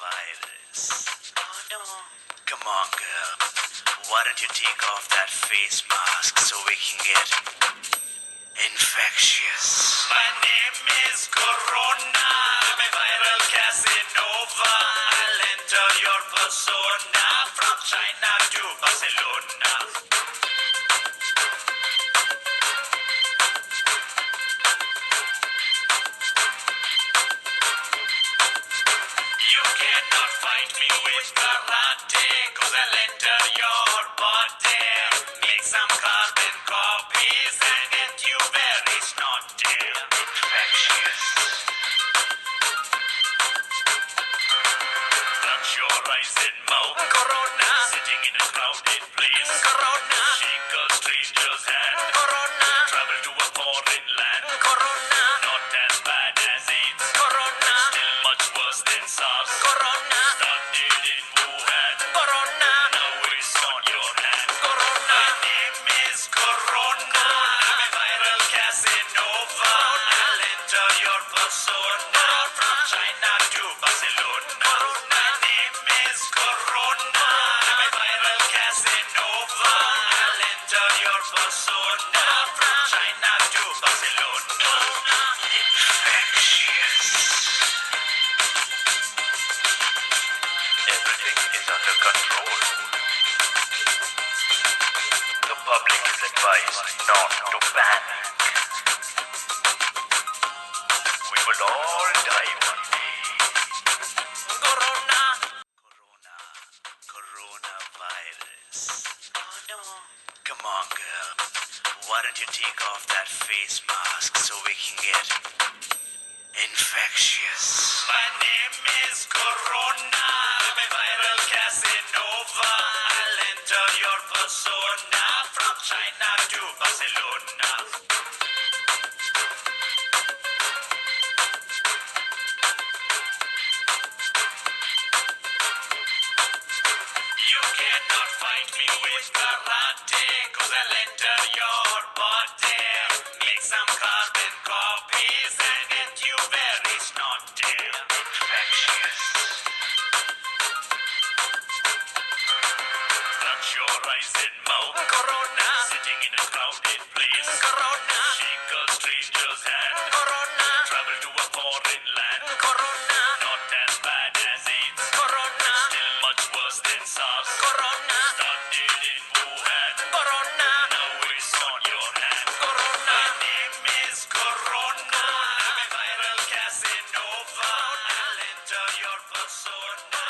coronavirus. Oh no. Come on, girl. Why don't you take off that face mask so we can get infectious? My name is Corona. I'm a viral Casanova. I'll enter your persona from China to Barcelona. You cannot fight me with karate, cause I'll enter your body. Make some carbon copies and get you very snotty. Infectious. Touch your eyes and mouth. Corona. Sitting in a crowded place. Corona. Shake a stranger's hand. Corona. Travel to a foreign land. Corona. Not as bad as AIDS. Corona. Still much worse than SARS. Corona. Started in Wuhan. Corona. Now it's on your hand. Corona. My name is Corona. I'm a viral Casanova. I'll enter your persona from China to Barcelona. My name is Corona. I'm a viral Casanova. I'll enter your persona from China to Barcelona. Infectious. Everything is under control. The public is advised not to panic. We will all die one day. Corona. Corona. Coronavirus. Oh no. Come on, girl. Why don't you take off that face mask so we can get infectious? My name is Corona. I'm a viral Casanova. I'll enter your persona from China to Barcelona. You cannot fight me with karate, cause I'll enter your body. Make some carbon copies and get you very snotty. Infectious. Touch your eyes and mouth. Corona. Sitting in a crowded place. Corona. Shake a stranger's hand. Corona. Travel to a foreign land. Corona. Not as bad as AIDS. Corona. Still much worse than SARS. Corona. Started in Wuhan. Corona. Now it's on your hand. Corona. My name is Corona. I'm a viral Casanova. I'll enter your persona